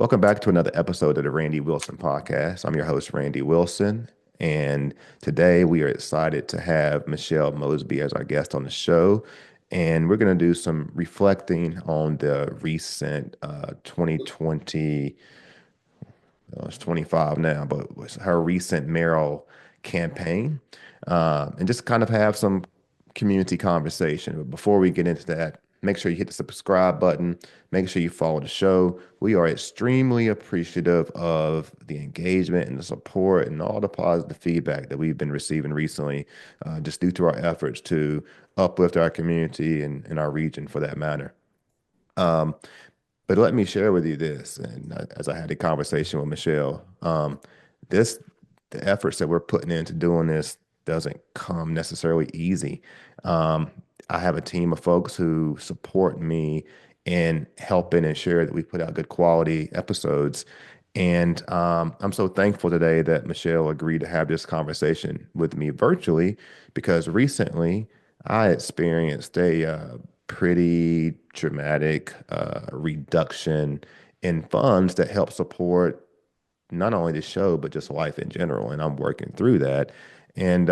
Welcome back to another episode of the Randy Wilson Podcast. I'm your host, Randy Wilson, and today we are excited to have Michelle Mosby as our guest on the show. And we're going to do some reflecting on the recent 2020, it's 25 now, but it was her recent mayoral campaign, and just kind of have some community conversation. But before we get into that, make sure you hit the subscribe button. Make sure you follow the show. We are extremely appreciative of the engagement and the support and all the positive feedback that we've been receiving recently, just due to our efforts to uplift our community and our region for that matter. Um, but let me share with you this, and as I had a conversation with Michelle, this the efforts that we're putting into doing this doesn't come necessarily easy. Um, I have a team of folks who support me in helping ensure that we put out good quality episodes. And I'm so thankful today that Michelle agreed to have this conversation with me virtually because recently I experienced a pretty dramatic reduction in funds that help support not only the show, but just life in general. And I'm working through that. And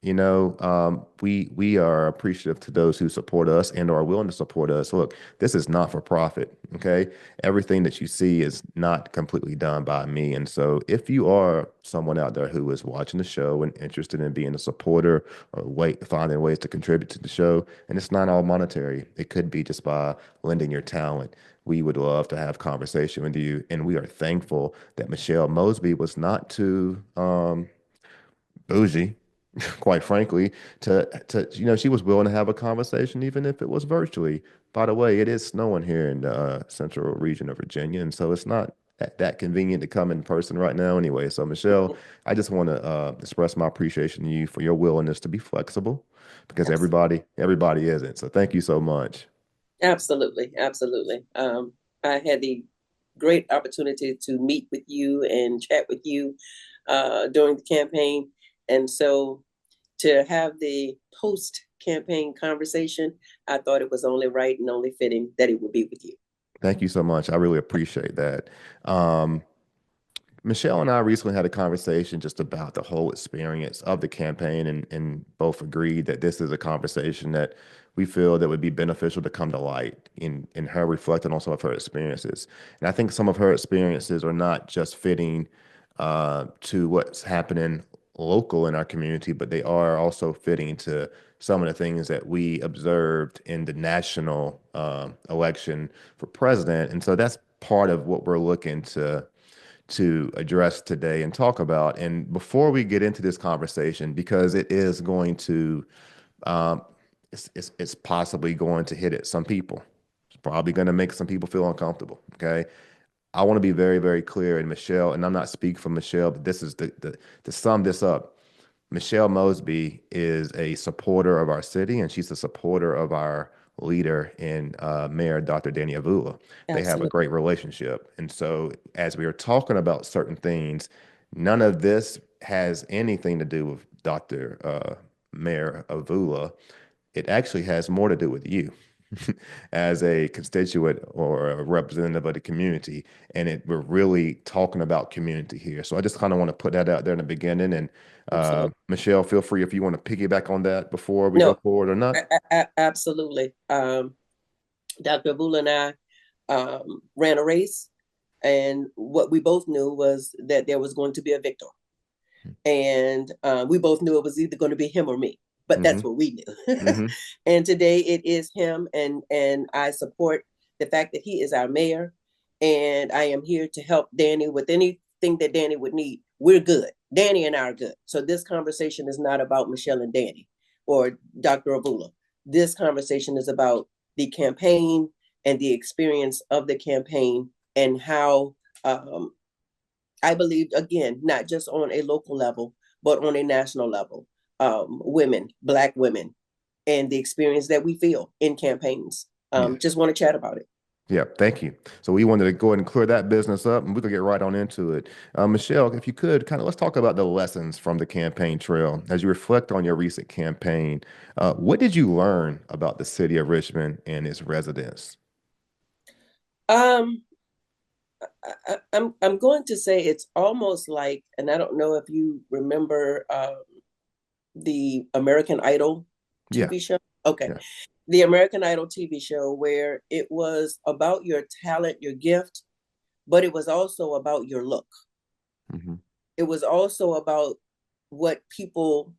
we are appreciative to those who support us and are willing to support us. Look, this is not for profit, okay? Everything that you see is not completely done by me. And so if you are someone out there who is watching the show and interested in being a supporter or finding ways to contribute to the show, and it's not all monetary, it could be just by lending your talent. We would love to have conversation with you. And we are thankful that Michelle Mosby was not too bougie, quite frankly, to she was willing to have a conversation even if it was virtually. By the way, it is snowing here in the central region of Virginia, and so it's not that convenient to come in person right now anyway. So Michelle, I just want to express my appreciation to you for your willingness to be flexible because Abs- everybody isn't. So thank you so much. Absolutely, absolutely. I had the great opportunity to meet with you and chat with you during the campaign, and so to have the post-campaign conversation, I thought it was only right and only fitting that it would be with you. Thank you so much. I really appreciate that. Um, Michelle and I recently had a conversation just about the whole experience of the campaign and both agreed that this is a conversation that we feel that would be beneficial to come to light in her reflecting on some of her experiences. And I think some of her experiences are not just fitting to what's happening local in our community, but they are also fitting to some of the things that we observed in the national election for president. And so that's part of what we're looking to address today and talk about. And before we get into this conversation, because it is going to, um, it's possibly going to hit at some people. It's probably going to make some people feel uncomfortable. Okay. I want to be very, very clear. And Michelle, and I'm not speaking for Michelle, but this is the to sum this up. Michelle Mosby is a supporter of our city, and she's a supporter of our leader in Mayor Dr. Danny Avula. They have a Absolutely. great relationship. And so, as we are talking about certain things, none of this has anything to do with Dr. Mayor Avula. It actually has more to do with you as a constituent or a representative of the community. And we're really talking about community here. So I just kind of want to put that out there in the beginning. And Absolutely. Michelle, feel free if you want to piggyback on that before we go No, forward or not. absolutely. Dr. Abula and I ran a race, and what we both knew was that there was going to be a victor. And we both knew it was either going to be him or me, but Hmm. that's what we knew. Hmm. And today it is him, and I support the fact that he is our mayor, and I am here to help Danny with anything that Danny would need. We're good. Danny and I are good. So this conversation is not about Michelle and Danny or Dr. Abula. This conversation is about the campaign and the experience of the campaign and how I believe, again, not just on a local level, but on a national level, women, Black women, and the experience that we feel in campaigns. Yeah. Just want to chat about it. Yeah, thank you. So we wanted to go ahead and clear that business up, and we could get right on into it. Michelle, if you could, kind of let's talk about the lessons from the campaign trail as you reflect on your recent campaign. What did you learn about the city of Richmond and its residents? Um, I'm going to say it's almost like, and I don't know if you remember the American Idol Yeah, TV show. Okay, yeah. the American Idol TV show where it was about your talent, your gift, but it was also about your look. Hmm. It was also about what people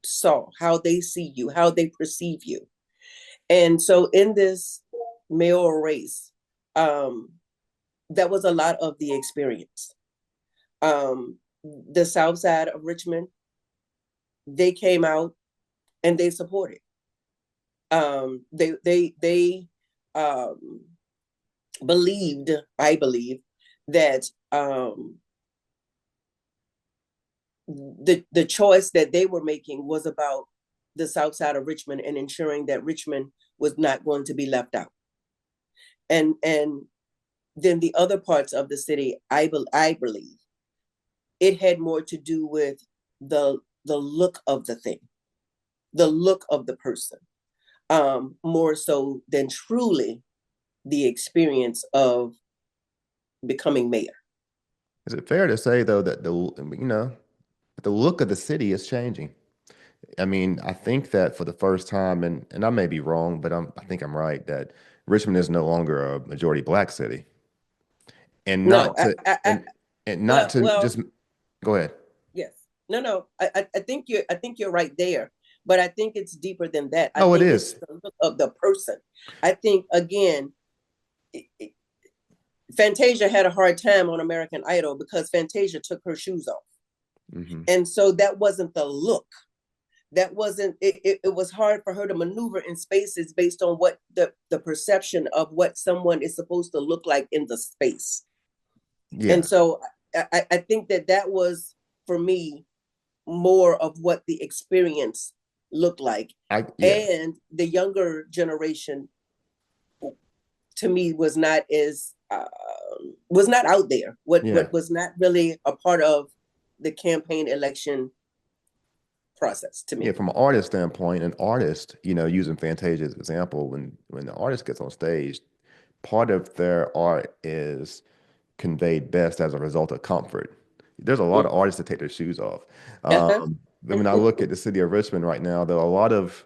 saw, how they see you, how they perceive you. And so in this mayoral race, um, that was a lot of the experience. The South Side of Richmond, they came out and they supported. They um, believed, I believe, that the choice that they were making was about the South Side of Richmond and ensuring that Richmond was not going to be left out. And then the other parts of the city, I believe, it had more to do with the look of the thing, the look of the person, more so than truly the experience of becoming mayor. Is it fair to say though that the look of the city is changing? I mean, I think that for the first time, and I may be wrong, but I think I'm right that Richmond is no longer a majority black city, and No, not to and not to well, just go ahead. yes, no. I think you're right there, but I think it's deeper than that. I Oh, it think it's is. the look of the person. I think again, Fantasia had a hard time on American Idol because Fantasia took her shoes off, Hmm. and so that wasn't the look. That wasn't it was hard for her to maneuver in spaces based on what the perception of what someone is supposed to look like in the space. And Yeah, so I think that that was for me more of what the experience looked like. yeah, And the younger generation to me was not out there. yeah. What was not really a part of the campaign election process to Yeah, me. from an artist standpoint, an artist, using Fantasia as an example, when the artist gets on stage, part of their art is conveyed best as a result of comfort. There's a lot of artists that take their shoes off. Uh-huh. When I look at the city of Richmond right now, though, a lot of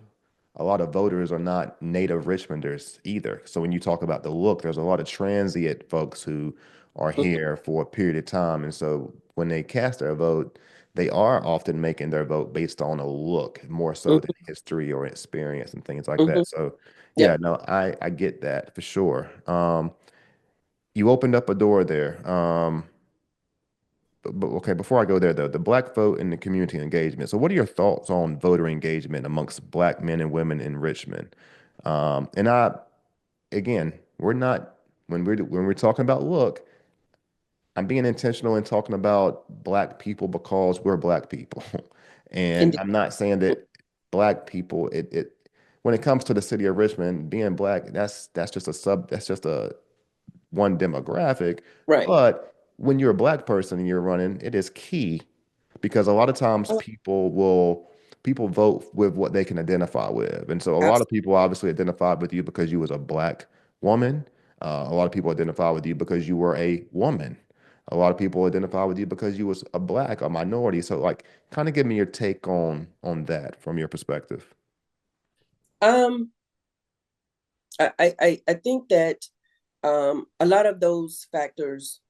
voters are not native Richmonders either. So when you talk about the look, there's a lot of transient folks who are here for a period of time, and so when they cast their vote, they are often making their vote based on a look more so than history or experience and things like that. So yeah, Yep. no, I get that for sure. You opened up a door there. But okay, before I go there though, the black vote and the community engagement. So what are your thoughts on voter engagement amongst black men and women in Richmond? And again, we're not when we're talking about look, I'm being intentional in talking about black people because we're black people. And Indeed. I'm not saying that black people, when it comes to the city of Richmond, being black, that's just a one demographic. Right. But when you're a black person and you're running, it is key because a lot of times people vote with what they can identify with. And so a lot of Absolutely. people obviously identified with you because you was a black woman. A lot of people identify with you because you were a woman. A lot of people identify with you because you was a black, a minority. So like kind of give me your take on that from your perspective. Um, I think that a lot of those factors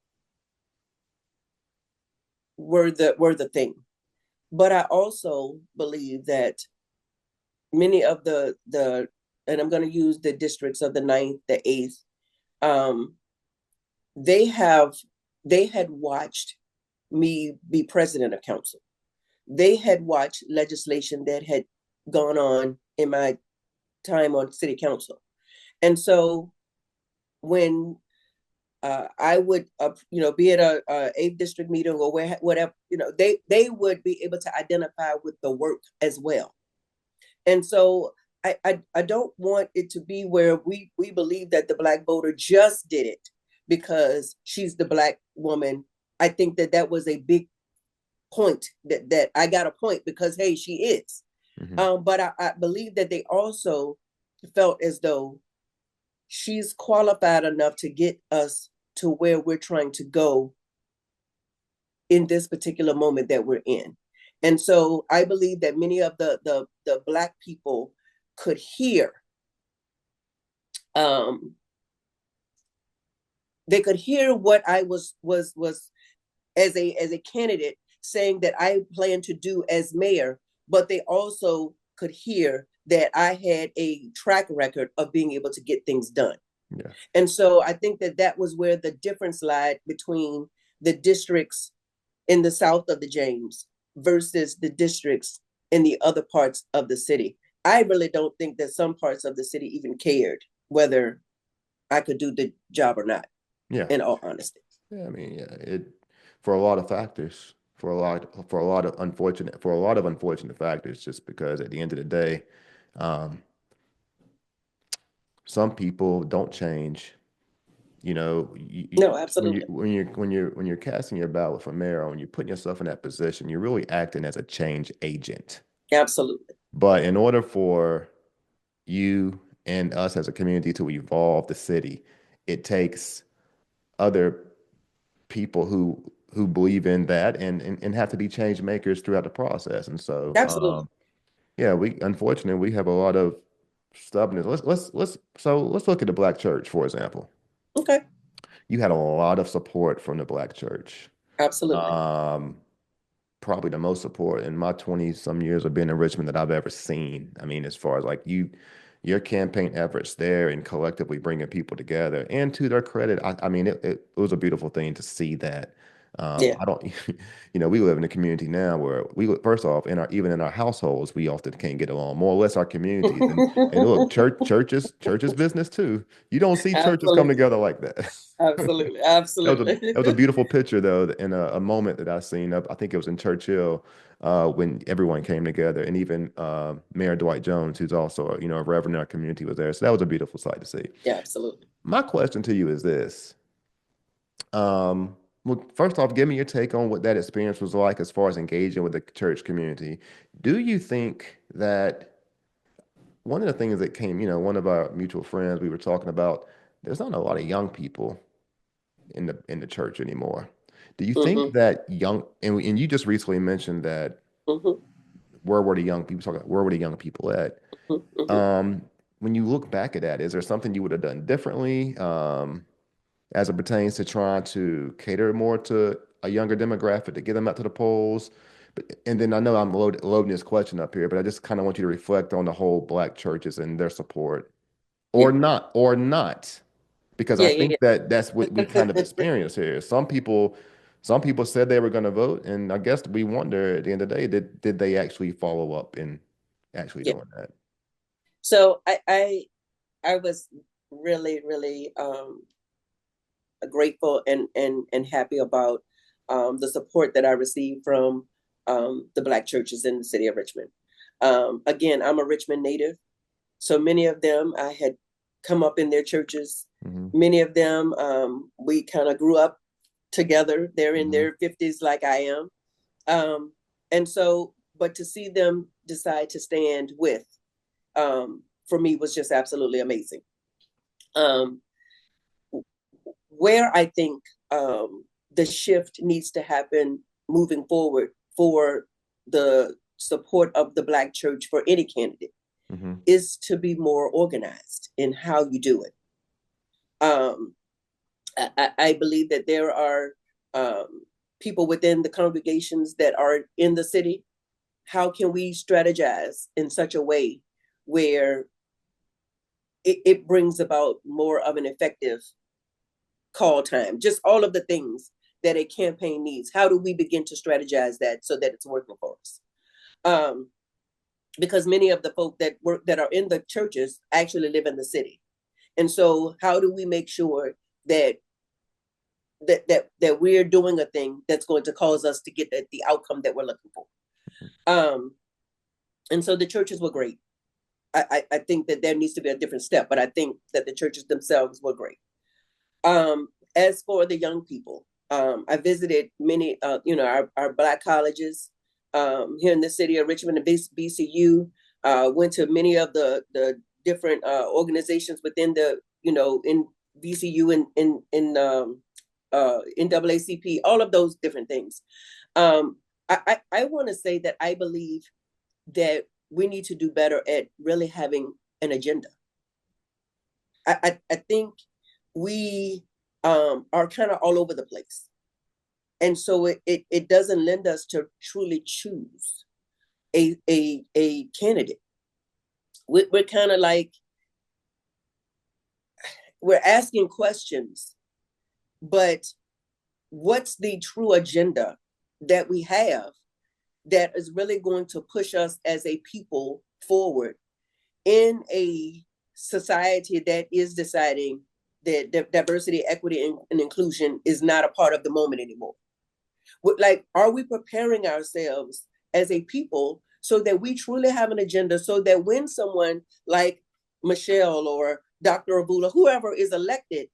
were the thing. But I also believe that many of the and I'm going to use the districts of the ninth, the eighth, um, they have they had watched me be president of council. They had watched legislation that had gone on in my time on city council. And so when I would, be at a eighth district meeting or whatever, they would be able to identify with the work as well. And so I don't want it to be where we believe that the black voter just did it because she's the black woman. I think that that was a big point that I got a point because hey, she is. Hmm. But I believe that they also felt as though she's qualified enough to get us to where we're trying to go in this particular moment that we're in. And so I believe that many of the Black people could hear, they could hear what I was as a candidate saying that I plan to do as mayor, but they also could hear that I had a track record of being able to get things done. Yeah. And so I think that that was where the difference lied between the districts in the south of the James versus the districts in the other parts of the city. I really don't think that some parts of the city even cared whether I could do the job or not, Yeah. in all honesty. Yeah. I mean, yeah, it for a lot of factors, for a lot of unfortunate factors, just because at the end of the day, um, some people don't change. No, absolutely. When you're casting your ballot for mayor, when you're putting yourself in that position, you're really acting as a change agent. Absolutely. But in order for you and us as a community to evolve the city, it takes other people who believe in that and have to be change makers throughout the process. And so, Absolutely. yeah, we unfortunately we have a lot of stubbornness. Let's look at the Black church, for example. Okay. You had a lot of support from the Black church. Absolutely. Um, Probably the most support in my 20 some years of being in Richmond that I've ever seen. I mean, as far as like your campaign efforts there and collectively bringing people together. And to their credit, I mean, it was a beautiful thing to see that. Yeah. I don't, we live in a community now where first off, even in our households, we often can't get along, more or less our communities. And look, churches business too. You don't see churches come Absolutely. together like that. Absolutely. That Absolutely. was a beautiful picture though, in a moment that I seen up. I think it was in Churchill, when everyone came together, and even Mayor Dwight Jones, who's also a reverend in our community, was there. So that was a beautiful sight to see. Yeah, absolutely. My question to you is this: well, first off, give me your take on what that experience was like as far as engaging with the church community. Do you think that one of the things that came, one of our mutual friends, we were talking about, there's not a lot of young people in the church anymore. Do you think Mm-hmm. that and you just recently mentioned that Mm-hmm. where were the young people at? Mm-hmm. Um, when you look back at that, is there something you would have done differently, as it pertains to trying to cater more to a younger demographic to get them out to the polls? And then I know I'm loading this question up here, but I just kind of want you to reflect on the whole Black churches and their support, Yeah. or not, because I Yeah. Yeah. think that that's what we kind of experience here. Some people said they were going to vote, and I guess we wonder at the end of the day, did they actually follow up in actually Yeah. doing that? So I was really, really grateful and happy about the support that I received from the Black churches in the city of Richmond. Again, I'm a Richmond native, so many of them I had come up in their churches. Hmm. Many of them we kind of grew up together. They're in Hmm. their 50s like I am. And so, but to see them decide to stand with, for me was just absolutely amazing. Um, where I think the shift needs to happen moving forward for the support of the Black church for any candidate Hmm. is to be more organized in how you do it. Um, I believe that there are people within the congregations that are in the city. How can we strategize in such a way where it brings about more of an effective call time? Just all of the things that a campaign needs. How do we begin to strategize that so that it's working for us? Because many of the folk that are in the churches actually live in the city, and so how do we make sure that that we're doing a thing that's going to cause us to get the outcome that we're looking for? Um, and so the churches were great. I think that there needs to be a different step, but I think that the churches themselves were great. As for the young people, I visited many, our Black colleges here in the city of Richmond and BCU. Went to many of the different organizations within the, in VCU and NAACP, all of those different things. I want to say that I believe that we need to do better at really having an agenda. I think we are kind of all over the place. And so it doesn't lend us to truly choose a candidate. We're kind of like, we're asking questions, but what's the true agenda that we have that is really going to push us as a people forward in a society that is deciding that diversity, equity, and inclusion is not a part of the moment anymore? Like, are we preparing ourselves as a people so that we truly have an agenda, so that when someone like Michelle or Dr. Abula, whoever is elected,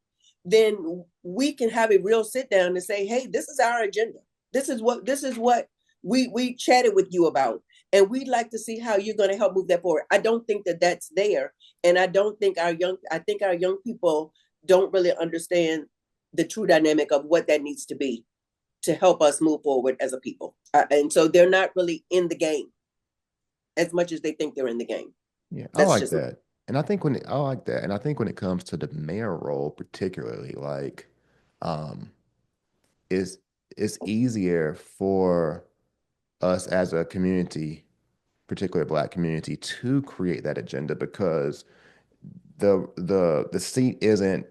then we can have a real sit down and say, hey, this is our agenda. This is what we chatted with you about. And we'd like to see how you're going to help move that forward. I don't think that that's there. And I think our young people don't really understand the true dynamic of what that needs to be to help us move forward as a people. And so they're not really in the game as much as they think they're in the game. Yeah, I That's like just that. And I think I like that. And I think when it comes to the mayor role, particularly, like, um, it's it's easier for us as a community, particularly a Black community, to create that agenda because the seat isn't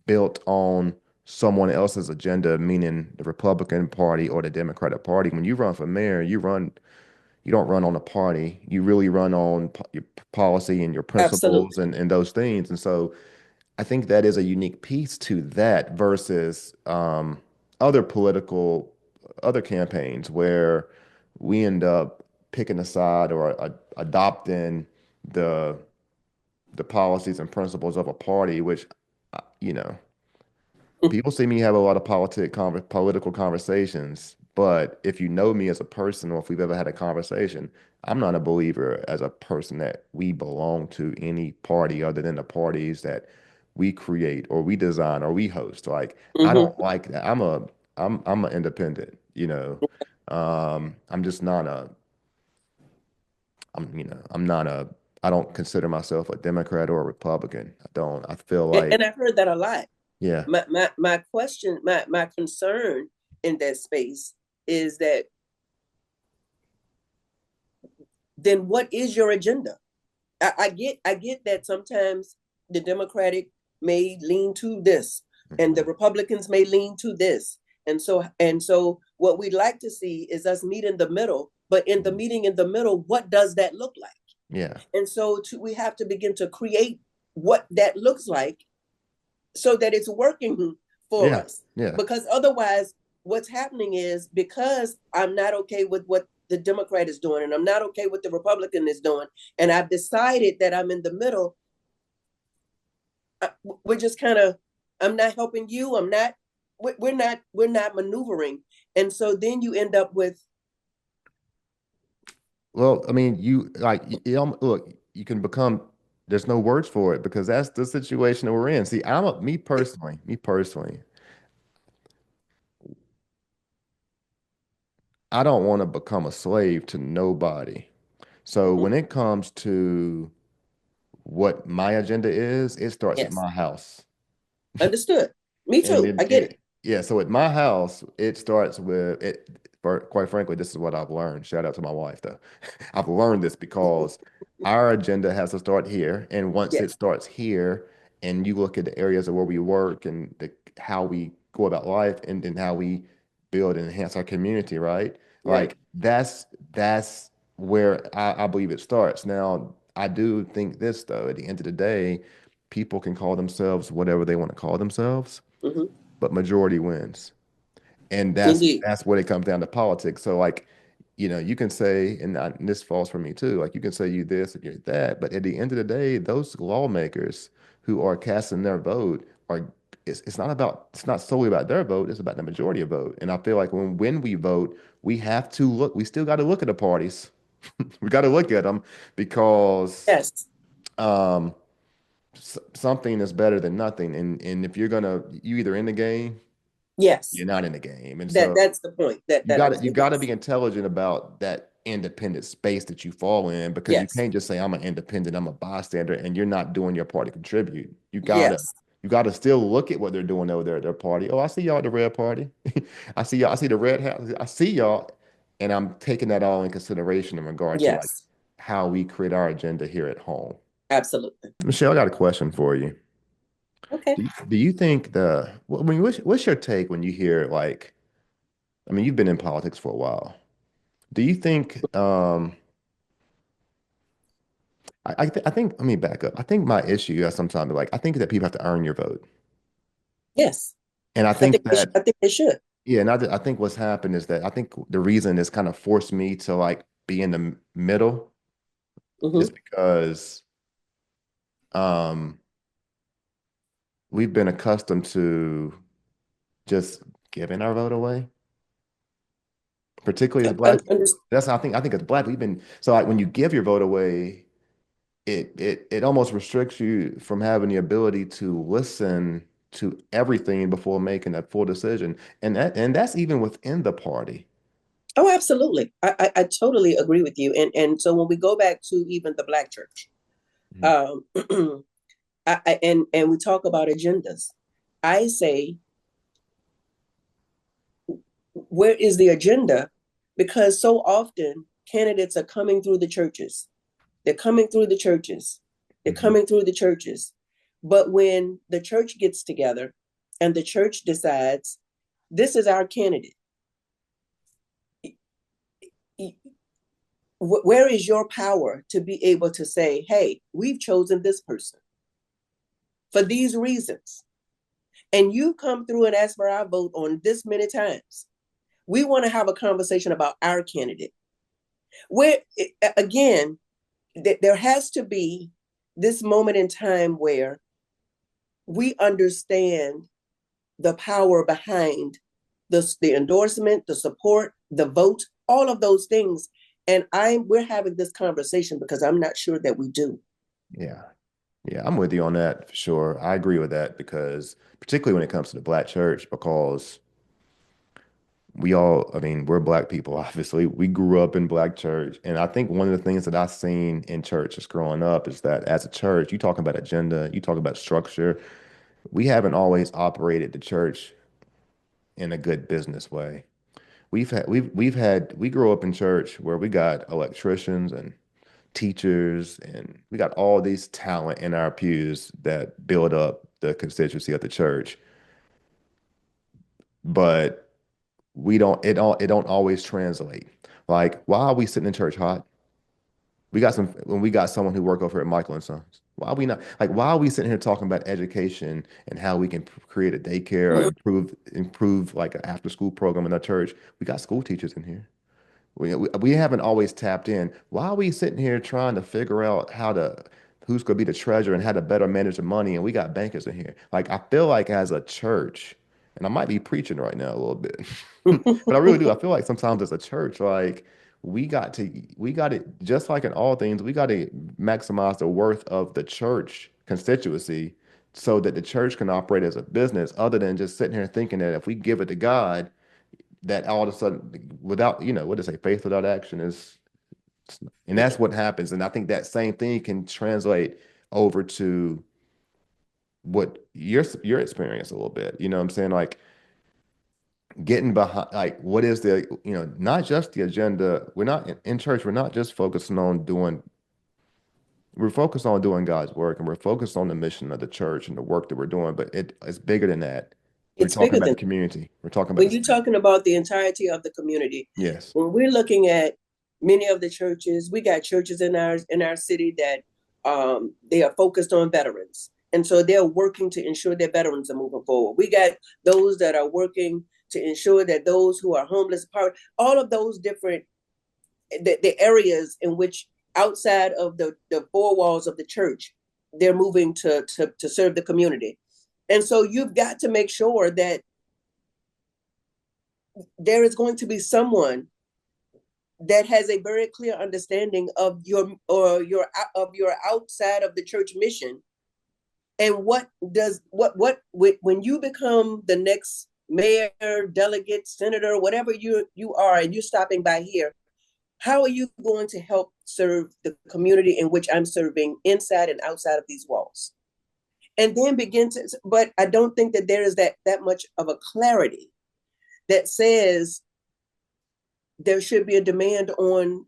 built on someone else's agenda, meaning the Republican Party or the Democratic Party. When you run for mayor, you don't run on a party. You really run on your policy and your principles absolutely. and those things. And so I think that is a unique piece to that versus other political, other campaigns where we end up picking a side or adopting the the policies and principles of a party, which, you know, people see me have a lot of political conversations, but if you know me as a person or if we've ever had a conversation, I'm not a believer as a person that we belong to any party other than the parties that we create or we design or we host. Like, I don't Mm-hmm. like that. I'm an independent, you know. I'm just not a I'm not a I don't consider myself a Democrat or a Republican. I don't. I feel like, And I've heard that a lot. yeah, My question, my concern in that space is that then what is your agenda? I get that sometimes the Democratic may lean to this and the mhm, Republicans may lean to this. And so what we'd like to see is us meet in the middle, but in the mhm, meeting in the middle, what does that look like? yeah, And so we have to begin to create what that looks like so that it's working for yeah, us. yeah. Because otherwise, what's happening is because I'm not okay with what the Democrat is doing and I'm not okay with the Republican is doing, and I've decided that I'm in the middle, we're just kind of, I'm not helping you. We're not maneuvering. And so then you end up with, Well, I mean, you like look, you can become. There's no words for it because that's the situation that we're in. See, me personally, I don't want to become a slave to nobody. So mm-hmm, when it comes to what my agenda is, it starts at yes, my house. understood. Me And too. I get it. yeah, so at my house, it starts with it. Quite frankly, this is what I've learned. Shout out to my wife, though. I've learned this because our agenda has to start here, and once it Yes, starts here, and you look at the areas of where we work and how we go about life, and then how we build and enhance our community, right? right. Like that's where I believe it starts. Now, I do think this though. At the end of the day, people can call themselves whatever they want to call themselves, Mm-hmm. but majority wins. And Indeed. that's what it comes down to politics. So like, you can say, and this falls for me too, like you can say you this or you that, but at the end of the day, those lawmakers who are casting their vote are it's not solely about their vote, it's about the majority of vote. And I feel like when we vote, we still got to look at the parties. We got to look at them because Yes. um something is better than nothing. And if you either in the game, Yes, you're not in the game. And so that's the point that I was you making. got to be intelligent about that independent space that you fall in, because you Yes, can't just say I'm an independent, I'm a bystander, and you're not doing your part to contribute. yes, You gotta still look at what they're doing over there at their party. Oh, I see y'all at the red party. I see y'all. I see the red house. I see y'all, and I'm taking that all in consideration in regard to like yes, how we create our agenda here at home. absolutely. Michelle, I got a question for you. Okay. Do you think I mean, what's your take when you hear like, I mean, you've been in politics for a while. Do you think I think let me back up. I think my issue is sometimes like I think that people have to earn your vote. Yes, And I think I that think they should. yeah, and I think what's happened is that I think the reason it's kind of forced me to like be in the middle is Hmm. because um we've been accustomed to just giving our vote away, particularly as black. That's I think as black we've been so like when you give your vote away, it almost restricts you from having the ability to listen to everything before making a full decision. And that's even within the party. Oh, absolutely. I totally agree with you. And so when we go back to even the Black church, Mhm. um, and we talk about agendas, I say, where is the agenda? Because so often candidates are coming through the churches. They're coming through the churches. They're Mhm. coming through the churches. But when the church gets together and the church decides, this is our candidate, where is your power to be able to say, hey, we've chosen this person for these reasons? And you come through and ask for our vote on this many times. We want to have a conversation about our candidate. Where, again, there has to be this moment in time where we understand the power behind the endorsement, the support, the vote, all of those things. And we're having this conversation because I'm not sure that we do. Yeah. Yeah, I'm with you on that for sure. I agree with that because particularly when it comes to the black church, because I mean, we're black people, obviously. We grew up in black church. And I think one of the things that I've seen in churches growing up is that as a church, you talk about agenda, you talk about structure. We haven't always operated the church in a good business way. We grew up in church where we got electricians and teachers and we got all these talent in our pews that build up the constituency of the church. But it don't always translate. Like, why are we sitting in church hot? When we got someone who work over at Michael and Sons. Why are we not like why are we sitting here talking about education and how we can create a daycare or improve like an after school program in our church? We got school teachers in here. We haven't always tapped in. Why are we sitting here trying to figure out who's going to be the treasurer and how to better manage the money? And we got bankers in here. Like, I feel like as a church, and I might be preaching right now a little bit, but I really do. I feel like sometimes as a church, like, we got to, just like in all things, we got to maximize the worth of the church constituency so that the church can operate as a business other than just sitting here thinking that if we give it to God, that all of a sudden, without, what to say, faith without action is, and that's what happens. And I think that same thing can translate over to what your experience a little bit. You know what I'm saying? Like getting behind, like what is not just the agenda. We're not in church, we're not just focusing on we're focused on doing God's work and we're focused on the mission of the church and the work that we're doing, but it's bigger than that. We're It's talking bigger about than the community. We're talking about when the you're city. talking about the entirety of the community. Yes. When we're looking at many of the churches, we got churches in our city that they are focused on veterans, and so they're working to ensure that veterans are moving forward. We got those that are working to ensure that those who are homeless, all of those different the areas in which outside of the four walls of the church, they're moving to serve the community. And so you've got to make sure that there is going to be someone that has a very clear understanding of your outside of the church mission And what does when you become the next mayor, delegate, senator, whatever you are, and you're stopping by here, how are you going to help serve the community in which I'm serving inside and outside of these walls? And then begin to, but I don't think that there is that much of a clarity that says there should be a demand on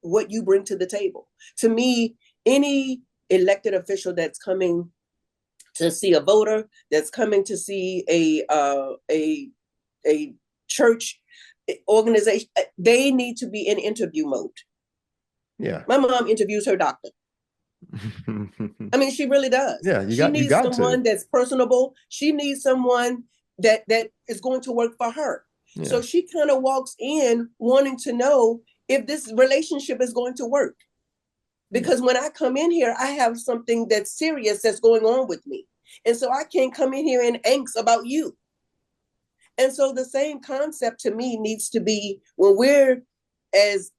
what you bring to the table. To me, any elected official that's coming to see a voter, that's coming to see a church organization, they need to be in interview mode. Yeah. My mom interviews her doctor. I mean, she really does. Yeah, She you needs got to. someone that's personable. She needs someone that is going to work for her. Yeah. So she kind of walks in wanting to know if this relationship is going to work. Yeah. Because when I come in here, I have something that's serious that's going on with me. And so I can't come in here in angst about you. And so the same concept to me needs to be when we're as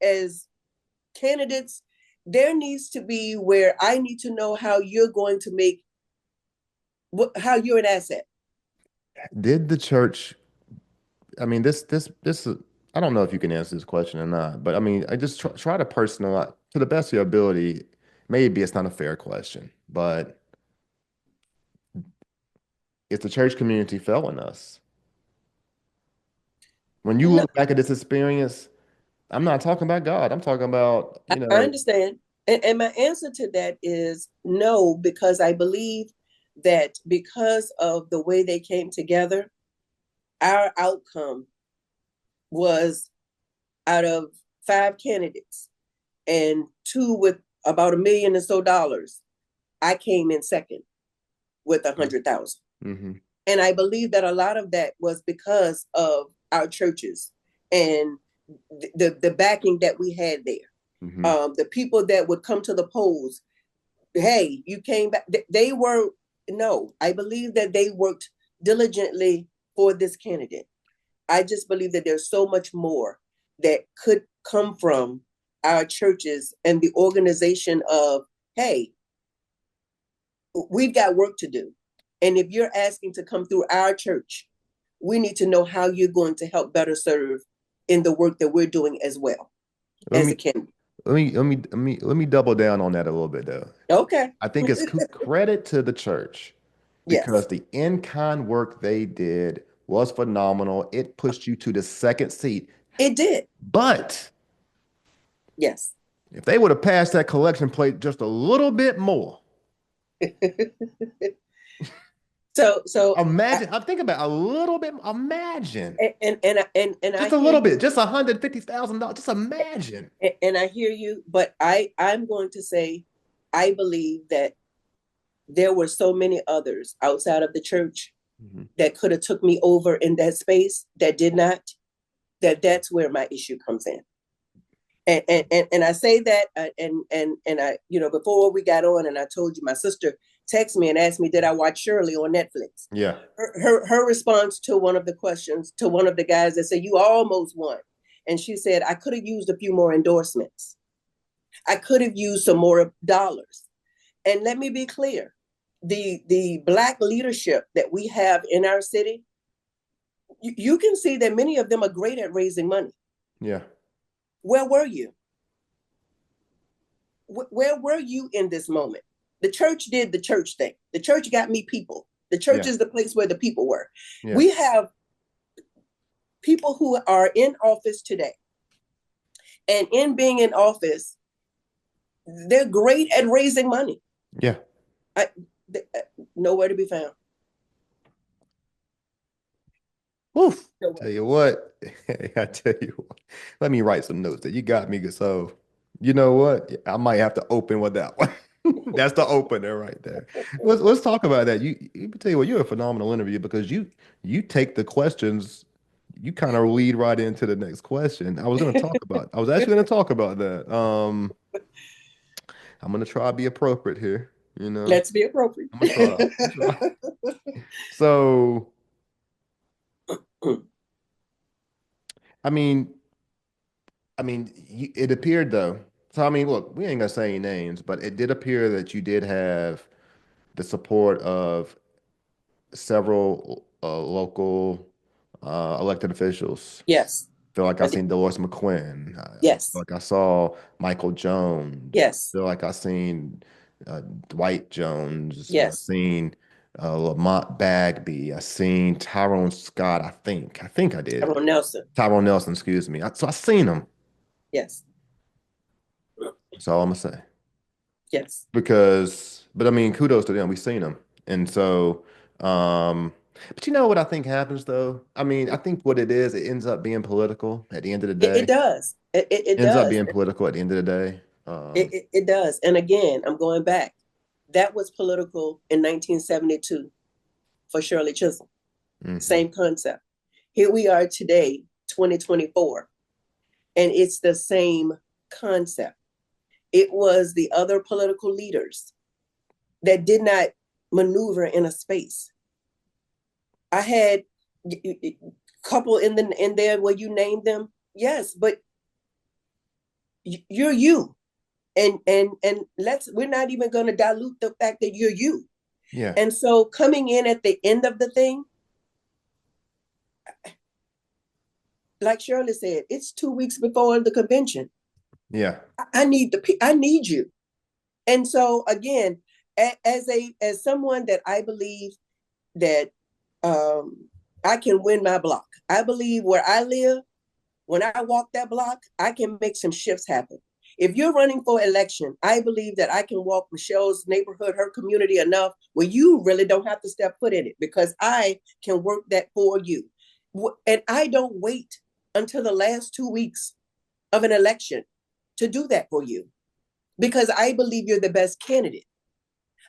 candidates, there needs to be where I need to know how you're going to make how you're an asset. Did the church, I mean, this is, I don't know if you can answer this question or not, but I mean, I just try to personalize to the best of your ability. Maybe it's not a fair question, but is the church community failing us? When you No, look back at this experience, I'm not talking about God. I'm talking about, I understand. And my answer to that is no, because I believe that because of the way they came together, our outcome was out of 5 candidates and 2 with about $1 million or so, I came in second with 100,000. mm-hmm, And I believe that a lot of that was because of our churches and the backing that we had there. mm-hmm, The people that would come to the polls, hey, you came back. They were, no, I believe that they worked diligently for this candidate. I just believe that there's so much more that could come from our churches and the organization of, hey, we've got work to do. And if you're asking to come through our church, we need to know how you're going to help better serve in the work that we're doing as well let as me a candidate. let me double down on that a little bit though. Okay. I think it's credit to the church because Yes, the in-kind work they did was phenomenal. It pushed you to the second seat. it did. But Yes. if they would have passed that collection plate just a little bit more, So I, imagine, I'm thinking about a little bit, imagine and I just a hear little bit, you, just $150,000. Just imagine. and I hear you, but I'm going to say I believe that there were so many others outside of the church Mhm. that could have took me over in that space that did not. That's where my issue comes in. And I say that and I, before we got on, and I told you my sister texted me and asked me, did I watch Shirley on Netflix? Yeah. Her response to one of the questions to one of the guys that said, you almost won. And she said, I could have used a few more endorsements. I could have used some more dollars. And let me be clear, the Black leadership that we have in our city, you can see that many of them are great at raising money. Yeah. Where were you? Where were you in this moment? The church did the church thing. The church got me people. The church Yeah. is the place where the people were. Yeah. We have people who are in office today, and in being in office, they're great at raising money. Yeah. I, nowhere to be found. Oof. Tell Nowhere. you what, I tell you what, let me write some notes that you got me. So, you know what? I might have to open with that one. That's the opener right there. Let's talk about that. You tell you what, you're a phenomenal interview because you take the questions, you kind of lead right into the next question. I was actually gonna talk about that. I'm gonna try to be appropriate here, you know. Let's be appropriate. I'm gonna try. So, I mean, it appeared though. So I mean, look, we ain't gonna say any names, but it did appear that you did have the support of several local elected officials. Yes. Feel like I I did. seen Dolores McQuinn. I feel Yes. like I saw Michael Jones. Yes. Feel like I seen Dwight Jones. I Yes. seen Lamont Bagby. I seen Tyrone Scott. I think I did. Tyrone Nelson. Tyrone Nelson, excuse me. So I seen him. Yes. That's all I'm gonna say. Yes. But I mean, kudos to them. We seen them, and so, um, but you know what I think happens though? I mean, I think what it is, it ends up being political at the end of the It day. does. It Ends up does. being political at the end of the day. It does. And again, I'm going back. That was political in 1972 for Shirley Chisholm. Mhm. Same concept. Here we are today, 2024, and it's the same concept. It was the other political leaders that did not maneuver in a space. I had a couple in there where you named them, yes, but you're you, and we're not even going to dilute the fact that you're you. Yeah, And so coming in at the end of the thing, like Shirley said, it's 2 weeks before the convention. yeah. I need you. And so again, as someone that I believe that I can win my block. I believe where I live, when I walk that block, I can make some shifts happen. If you're running for election, I believe that I can walk Michelle's neighborhood, her community enough where you really don't have to step foot in it because I can work that for you. And I don't wait until the last 2 weeks of an election to do that for you because I believe you're the best candidate.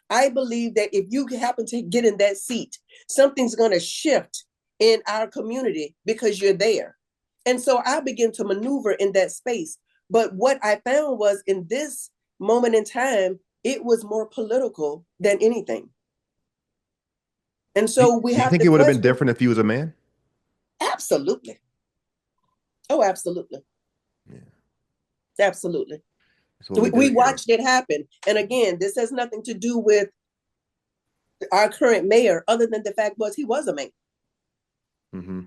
I believe that if you happen to get in that seat, something's going to shift in our community because you're there. And so I begin to maneuver in that space. But what I found was in this moment in time, it was more political than anything. And Do, so we do you have think to it would have been question different if he was a man? absolutely. Oh, absolutely. Yeah, Absolutely. that's what we do We here. watched it happen. And again, this has nothing to do with our current mayor, other than the fact was he was a man. Hmm.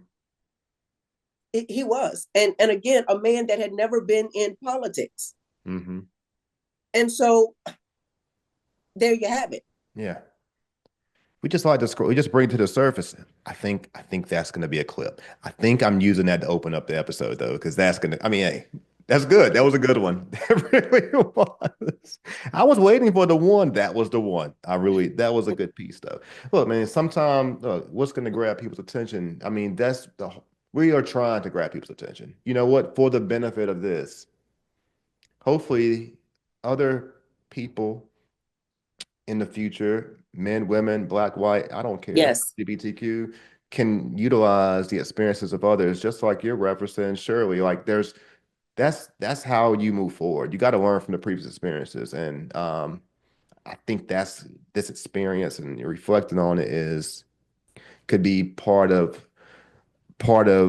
He was, and again, a man that had never been in politics. Hmm. And so there you have it. Yeah. We just like to scroll. We just bring it to the surface. I think that's going to be a clip. I think I'm using that to open up the episode though, because that's going to. I mean, hey, that's good. That was a good one. That really was. I was waiting for the one. That was the one. I really. That was a good piece though. Look, man. Sometimes what's going to grab people's attention? I mean, that's the. We are trying to grab people's attention. You know what? For the benefit of this, hopefully, other people in the future, men, women, black, white, I don't care, Yes, LGBTQ, can utilize the experiences of others, just like you're referencing, Shirley. Like that's how you move forward. You got to learn from the previous experiences. And I think that's this experience and reflecting on it is could be part of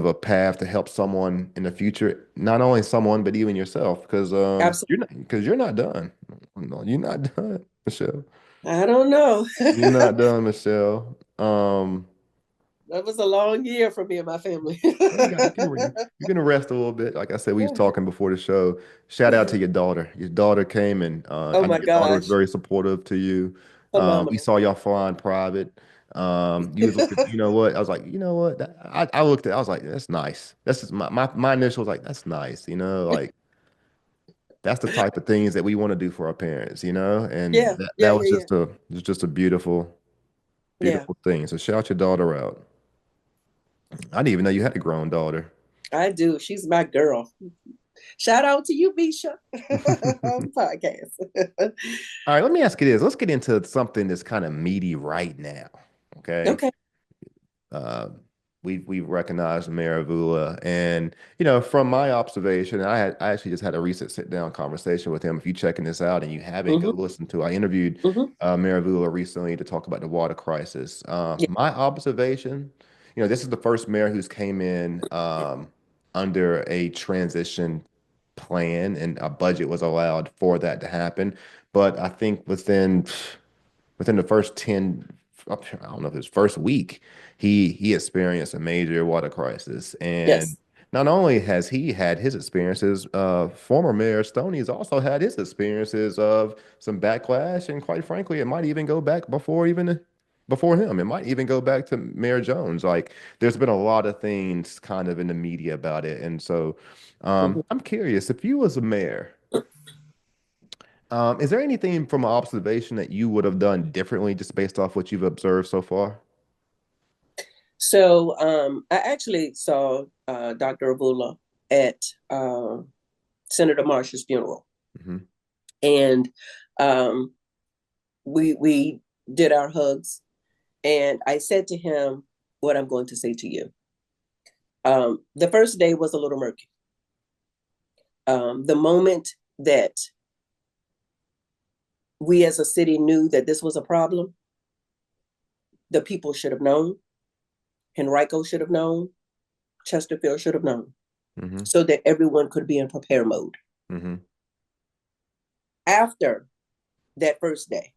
a path to help someone in the future, not only someone, but even yourself, absolutely. because you're not done. No, you're not done, Michelle. I don't know. You're That not done, Michelle. was a long year for me and my family. Well, you can rest a little bit. Like I said, we was talking before the show. Shout out to your daughter. Your daughter came and Oh I know my your daughter was gosh, very supportive to you. We phenomenal. saw y'all flying private. You was looking, you know what? I was like, you know what? I looked at, I was like, that's nice. That's just my initial was like, that's nice. You know, like that's the type of things that we want to do for our parents. You know, and Yeah, that yeah, yeah, yeah, was just a beautiful yeah. beautiful thing. So shout your daughter out. I didn't even know you had a grown daughter. I do. She's my girl. Shout out to you, Bisha, on the podcast. All right, let me ask you this. Let's get into something that's kind of meaty right now. Okay. Okay. Uh, we've recognized Mayor Avula, and you know, from my observation, I actually just had a recent sit down conversation with him. If you're checking this out and you haven't, go Mm-hmm, listen to. I interviewed mm-hmm. Mayor Avula recently to talk about the water crisis. Yeah, My observation, you know, this is the first mayor who's came in under a transition plan, and a budget was allowed for that to happen. But I think within within the first 10, I don't know if it was first week, he experienced a major water crisis. And Yes. not only has he had his experiences, former Mayor Stoney has also had his experiences of some backlash, and quite frankly, it might even go back before him. It might even go back to Mayor Jones. Like there's been a lot of things kind of in the media about it. And so Mhm. I'm curious if you was a mayor, is there anything from an observation that you would have done differently just based off what you've observed so far? So I actually saw Dr. Avula at Senator Marshall's funeral, Hmm. and um, we did our hugs, and I said to him what I'm going to say to you. The first day was a little murky. The moment that we as a city knew that this was a problem, the people should have known, Henrico should have known, Chesterfield should have known, Hmm. so that everyone could be in prepare mode. Hmm. After that first day,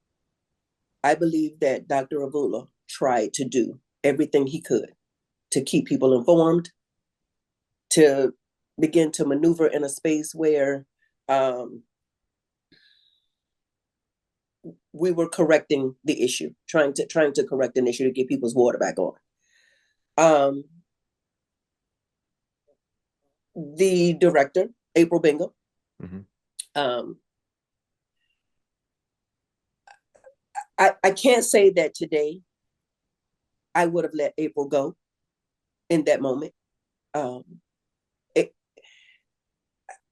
I believe that Dr. Avula tried to do everything he could to keep people informed, to begin to maneuver in a space where um, we were correcting the issue, trying to correct an issue to get people's water back on. Um, the director, April Bingham, Hmm. um, I can't say that today I would have let April go in that moment. Um, it,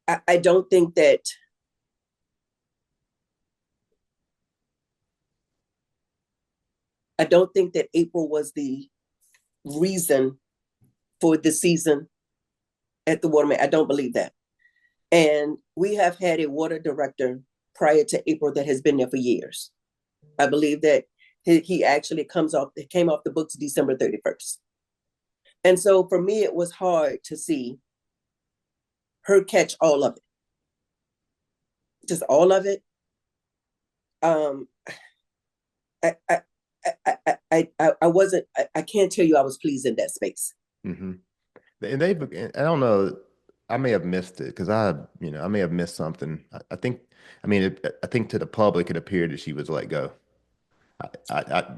I don't think that April was the reason for the season at the Waterman. I don't believe that. And we have had a water director prior to April that has been there for years. I believe that he actually came off the books December 31st. And so for me, it was hard to see her catch all of it, just all of it. Um, I, I, I wasn't, I can't tell you I was pleased in that space. Hmm. And I don't know, I may have missed it because I may have missed something. I think, I think to the public, it appeared that she was let go.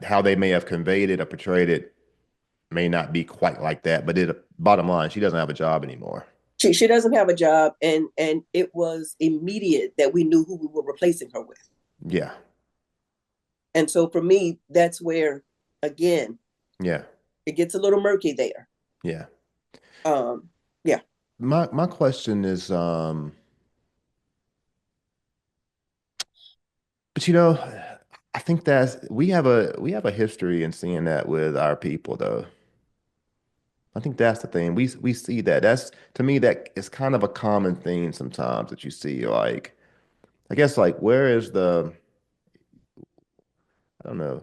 How they may have conveyed it or portrayed it may not be quite like that, but bottom line, she doesn't have a job anymore. She doesn't have a job, and it was immediate that we knew who we were replacing her with. Yeah. And so for me, that's where, again, Yeah. it gets a little murky there. Yeah. Um, yeah. My question is, but I think we have a history in seeing that with our people though. I think that's the thing. We see that. That's to me that is kind of a common theme sometimes that you see like I guess like where is the I don't know.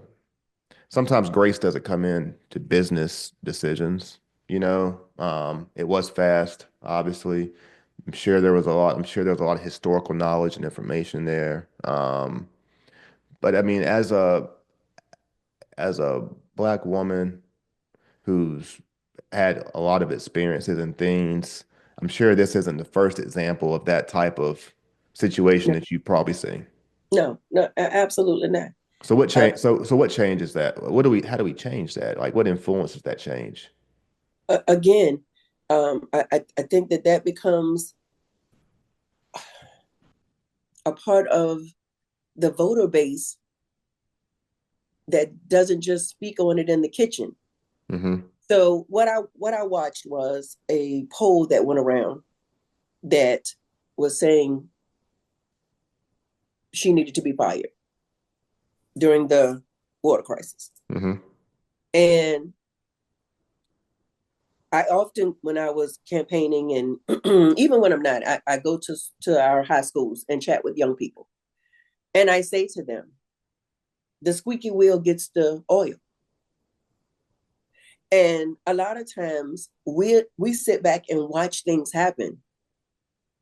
Sometimes grace doesn't come in to business decisions, It was fast, obviously. I'm sure there was a lot of historical knowledge and information there. But I mean as a black woman who's had a lot of experiences and things, I'm sure this isn't the first example of that type of situation No, that you've probably seen. no, absolutely not. So what Uh, change? So what changes that? How do we change that? Like what influences that change? again, I think that becomes a part of the voter base that doesn't just speak on it in the kitchen. Hmm. So what I watched was a poll that went around that was saying she needed to be fired during the water crisis. Hmm. And I often, when I was campaigning, and even when I'm not, I go to our high schools and chat with young people. And I say to them, the squeaky wheel gets the oil. And a lot of times we sit back and watch things happen.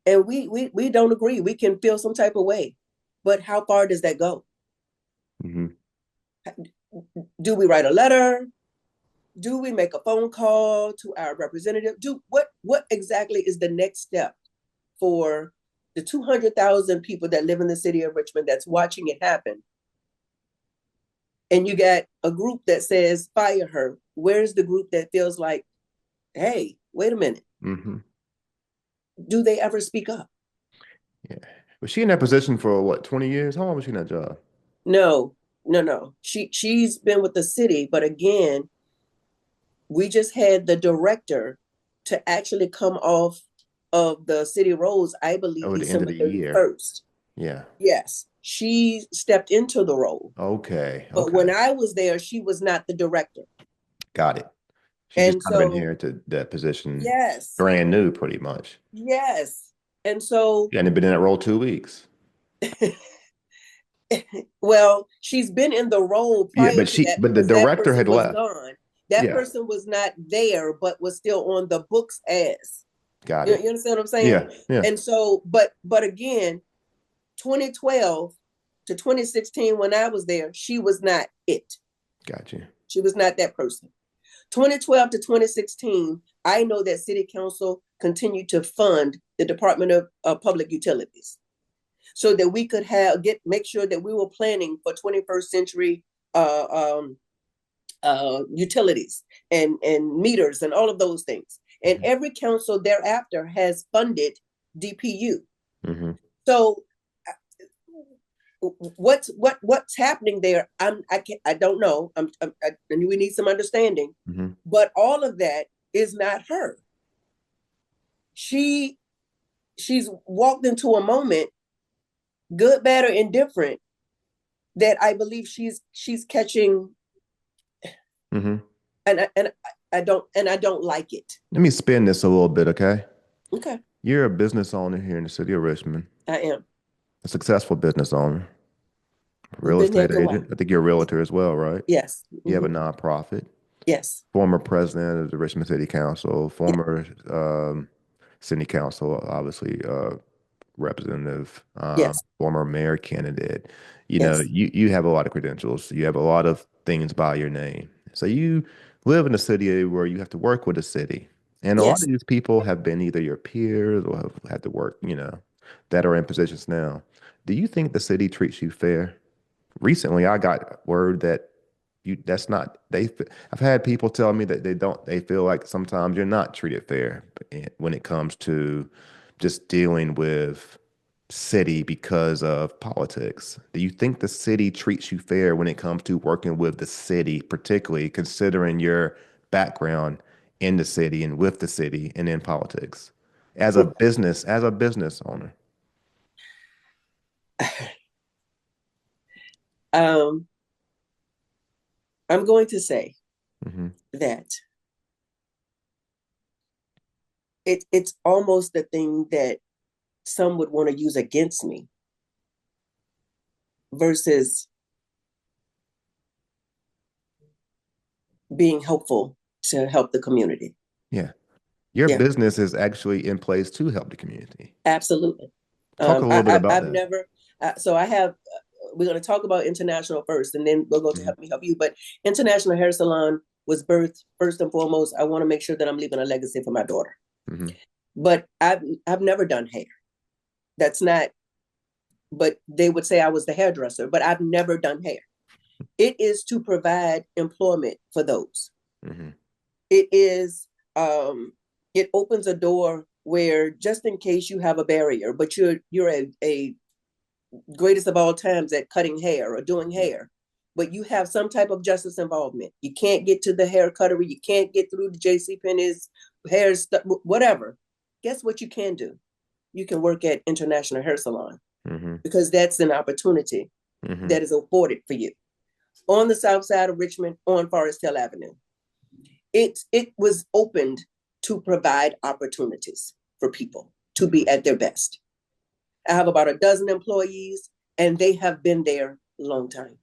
And we don't agree. We can feel some type of way. But how far does that go? Hmm. Do we write a letter? Do we make a phone call to our representative? What exactly is the next step for the 200,000 people that live in the city of Richmond that's watching it happen? And you got a group that says fire her. Where's the group that feels like, hey, wait a minute? Mm-hmm. Do they ever speak up? Yeah. Was she in that position for what, 20 years? How long was she in that job? No, no. She's been with the city, but again, we just had the director to actually come off of the city roles, I believe Over the end of December the year. 31st. Yeah. Yes, she stepped into the role. Okay. But Okay. when I was there, she was not the director. Got it. She just And kind of so, inherited that position yes, brand new, pretty much. yes. And so, She hadn't been in that role 2 weeks. well, she's been in the role Yeah, prior to that but the because that director person had was left. gone. That Yeah. person was not there, but was still on the books as. Got You it. understand what I'm saying? Yeah. Yeah. And so, but again, 2012 to 2016, when I was there, she was not it. Got you. She was not that person. 2012 to 2016, I know that City Council continued to fund the Department of Public Utilities so that we could make sure that we were planning for 21st century utilities and meters and all of those things. And every council thereafter has funded DPU. Mm-hmm. So what's happening there? I don't know. And we need some understanding. Mm-hmm. But all of that is not her. She's walked into a moment, good, bad, or indifferent, that I believe she's catching. Mm-hmm. And I don't like it. Let me spin this a little bit, okay? Okay, You're a business owner here in the city of Richmond, I am. a successful business owner, We've real been here a estate good while. agent. I think you're a realtor as well, right? Yes. You have a Mm-hmm. nonprofit, Yes. former president of the Richmond City Council, Yeah. former city council, obviously representative, Yes. former mayor candidate. You know, Yes. you have a lot of credentials. You have a lot of things by your name. So you live in a city where you have to work with a city. And a lot of Yes. these people have been either your peers or have had to work, that are in positions now. Do you think the city treats you fair? Recently, I got word that that's not I've had people tell me that they feel like sometimes you're not treated fair when it comes to just dealing with city because of politics. Do you think the city treats you fair when it comes to working with the city, particularly considering your background in the city and with the city and in politics as a business owner? um, I'm going to say Hmm. that it's almost the thing that some would want to use against me versus being helpful to help the community. Yeah. Your Yeah, business is actually in place to help the community. absolutely. Talk a little bit about I've that. never, so I have, we're going to talk about international first, and then we'll go to Hmm. help me help you. But International Hair Salon was birthed first and foremost. I want to make sure that I'm leaving a legacy for my daughter. Hmm. But I've never done hair. That's not. But they would say I was the hairdresser. But I've never done hair. It is to provide employment for those. Hmm. It is. It opens a door where just in case you have a barrier, but you're a greatest of all times at cutting hair or doing hair, but you have some type of justice involvement. You can't get to the hair cuttery. You can't get through the J.C. Penney's hair stuff, whatever. Guess what you can do? You can work at International Hair Salon Hmm. because that's an opportunity Hmm. that is afforded for you on the south side of Richmond on Forest Hill Avenue. It was opened to provide opportunities for people to be at their best. I have about a dozen employees, and they have been there a long time.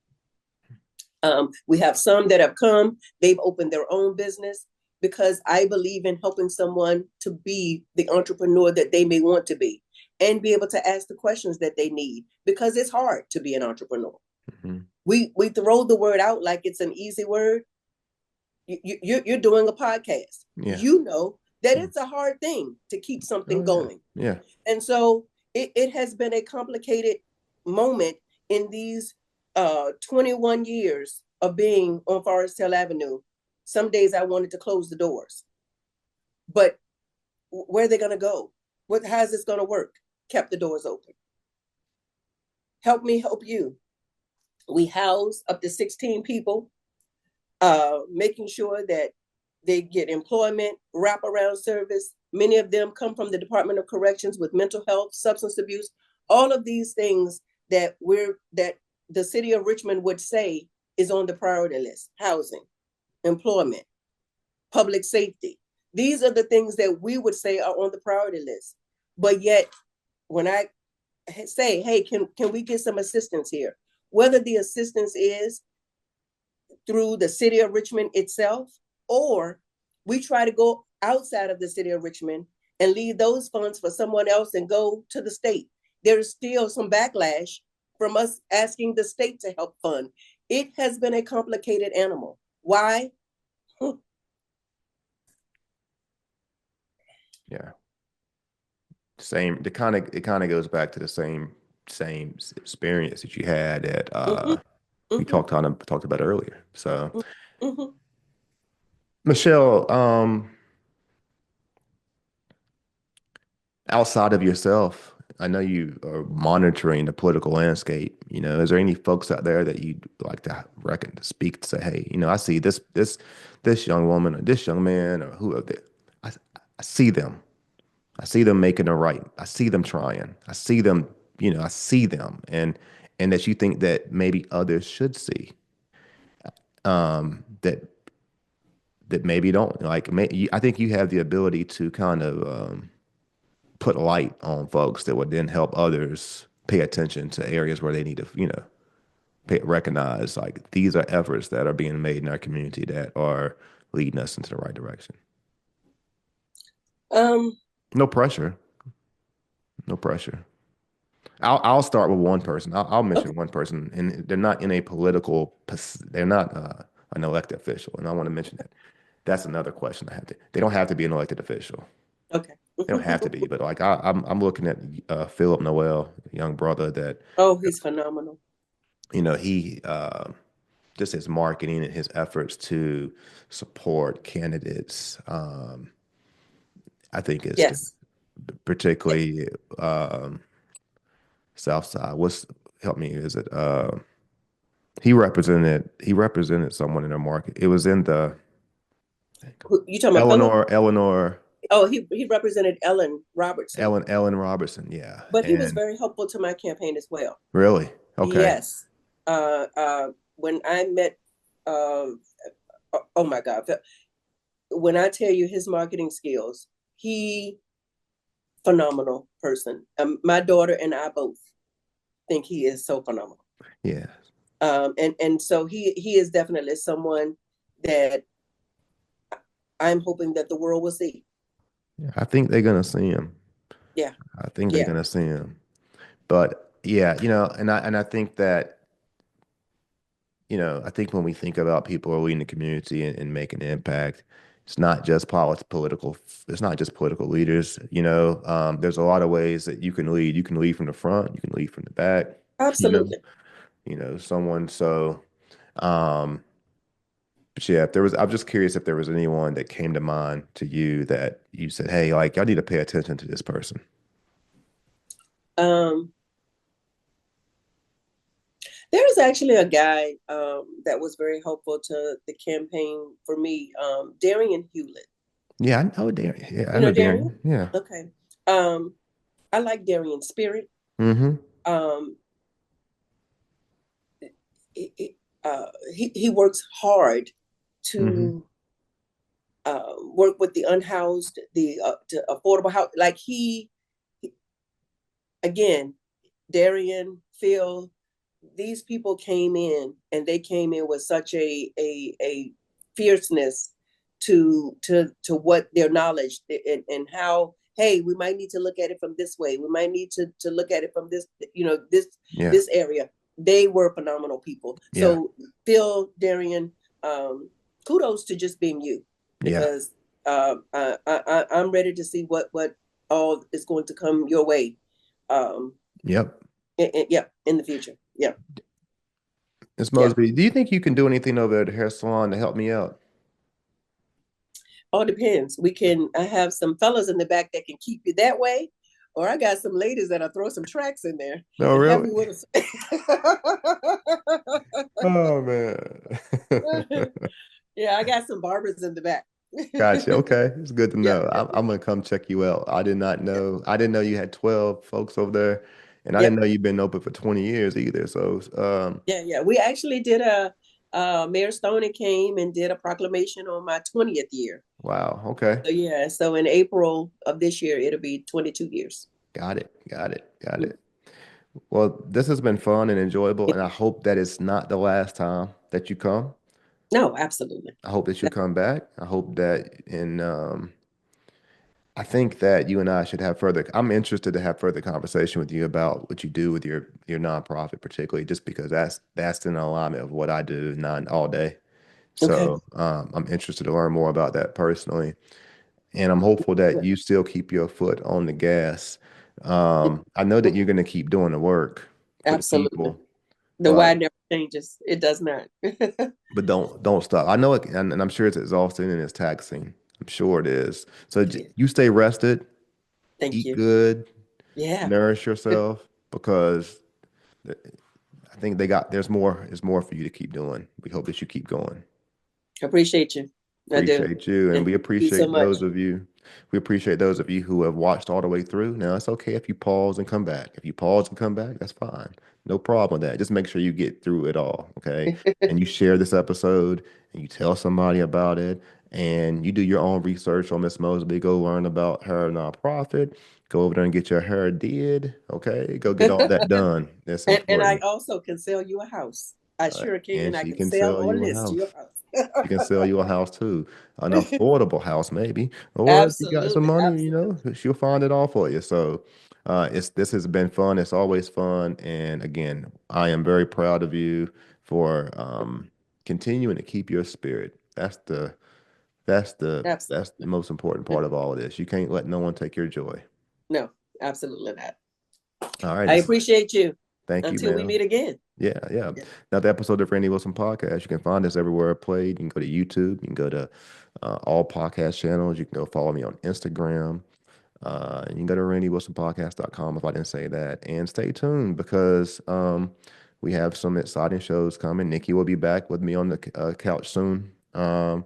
We have some that have come, they've opened their own business because I believe in helping someone to be the entrepreneur that they may want to be and be able to ask the questions that they need because it's hard to be an entrepreneur. Mhm. We throw the word out like it's an easy word. You're doing a podcast. Yeah. You know that Mm. it's a hard thing to keep something Oh yeah. going. Yeah. And so it has been a complicated moment in these 21 years of being on Forest Hill Avenue. Some days I wanted to close the doors, but where are they going to go? How's this going to work? Kept the doors open. Help me help you. We house up to 16 people, making sure that they get employment, wraparound service. Many of them come from the Department of Corrections with mental health, substance abuse, all of these things that the city of Richmond would say is on the priority list: housing, employment, public safety. These are the things that we would say are on the priority list. But yet, when I say, hey, can we get some assistance here? Whether the assistance is through the city of Richmond itself, or we try to go outside of the city of Richmond and leave those funds for someone else and go to the state. There is still some backlash from us asking the state to help fund. It has been a complicated animal. Why? Yeah. Same. It kind of goes back to the same experience that you had at Mm-hmm, we mm-hmm, talked about earlier. So, mm-hmm. Michelle, outside of yourself, I know you are monitoring the political landscape. Is there any folks out there that you'd like to reckon to speak to say, hey, I see this young woman or this young man or whoever. I, I see them. I see them making it right. I see them trying. I see them. I see them, and that you think that maybe others should see. That maybe don't like. I think you have the ability to kind of put light on folks that would then help others pay attention to areas where they need to, recognize like these are efforts that are being made in our community that are leading us into the right direction. Um, No pressure. No pressure. I'll start with one person. I'll okay. mention one person, and they're not in a political. They're not an elected official, and I want to mention that. That's another question I have to. They don't have to be an elected official. Okay. They don't have to be, but like I'm looking at Philip Noel, a young brother that Oh, he's phenomenal. he just his marketing and his efforts to support candidates. I think is Yes. particularly South Side. What's help me? Is it he represented someone in their market. It was in the You talking about Philip? Eleanor Oh, he represented Ellen Robertson, Ellen Robertson. Yeah, but he was and very helpful to my campaign as well. really okay. Yes. When I met, uh, oh my God, when I tell you his marketing skills, he phenomenal person. My daughter and I both think he is so phenomenal. Yeah, And so he is definitely someone that I'm hoping that the world will see. yeah. I think they're gonna see him. Yeah, I think they're yeah, gonna see him. But yeah, and I think that I think when we think about people who are leading the community and making an impact, it's not just political. It's not just political leaders. There's a lot of ways that you can lead. You can lead from the front. You can lead from the back. You know, absolutely. someone. So, um, but yeah, if there was, I'm just curious if there was anyone that came to mind to you that you said, "Hey, like, I need to pay attention to this person." Um, there was actually a guy that was very helpful to the campaign for me, Darian Hewlett. Yeah, I know Darren. Yeah, I You know know Darian? Darren. Yeah. Okay. Um, I like Darian's spirit. Mm-hmm. Um, he, he works hard Mm-hmm. to work with the unhoused, the to affordable house. Like again, Darian, Phil, these people came in and they came in with such a fierceness to what their knowledge and how, hey, we might need to look at it from this way, we might need to look at it from this, Yeah. this area. they were phenomenal people. Yeah. So Phil, Darian, um, kudos to just being you, Yeah. because I'm ready to see what all is going to come your way. Um, Yep. yeah, in the future. Yeah, Miss yeah. Mosby, do you think you can do anything over at the hair salon to help me out? All depends. We can. I have some fellas in the back that can keep you that way, or I got some ladies that'll throw some tracks in there No, and have really? you with us. Oh man. Yeah, I got some barbers in the back. Gotcha. Okay. It's good to Yeah, know. yeah, I'm gonna come check you out. I did not yeah, know. I didn't know you had 12 folks over there, and I yeah, didn't know you've been open for 20 years either. So, yeah, yeah. We actually did Mayor Stoney came and did a proclamation on my 20th year. wow. Okay. So yeah, so in April of this year, it'll be 22 years. Got it. Got it. Got it. Well, this has been fun and enjoyable, and I hope that it's not the last time that you come. No, absolutely. I hope that you come back. I hope that in I think that you and I should have further. I'm interested to have further conversation with you about what you do with your nonprofit, particularly just because that's in alignment of what I do not all day. Okay. So I'm interested to learn more about that personally, and I'm hopeful that you still keep your foot on the gas. I know that you're going to keep doing the work for the Absolutely. people, The but why never changes. It does not. don't stop. I know it, and I'm sure it's exhausting and it's taxing. I'm sure it is. So It is. you stay rested, Thank eat you. good, Yeah. nourish yourself because I think there's more for you to keep doing. We hope that you keep going. Appreciate you. I do. Appreciate you, and And we thank you so appreciate much. those of you. We appreciate those of you who have watched all the way through. Now it's okay if you pause and come back. If you pause and come back, that's fine. No problem with that. Just make sure you get through it all, okay? And you share this episode and you tell somebody about it and you do your own research on Miss Mosby. Go learn about her nonprofit. Go over there and get your hair did, okay? Go get all that done. That's And I important. also can sell you a house. I sure can. And I she can can sell sell or you a list your house. She can sell you a house. house too, an affordable house maybe, or if you got some Absolutely. money, Absolutely. she'll find it all for you. So, it's this has been fun. It's always fun, and again, I am very proud of you for continuing to keep your spirit. That's the Absolutely. most important part of all of this. You can't let no one take your joy. No, absolutely not. All right, I appreciate you. thank you, Until we ma'am. meet again. Yeah, yeah. Yeah. Another episode of Randy Wilson Podcast. You can find us everywhere I played. You can go to YouTube. You can go to all podcast channels. You can go follow me on Instagram. And you can go to randywilsonpodcast.com if I didn't say that. And stay tuned because we have some exciting shows coming. Nikki will be back with me on the couch soon. And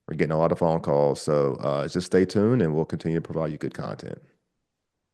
we're getting a lot of phone calls. So just stay tuned and we'll continue to provide you good content.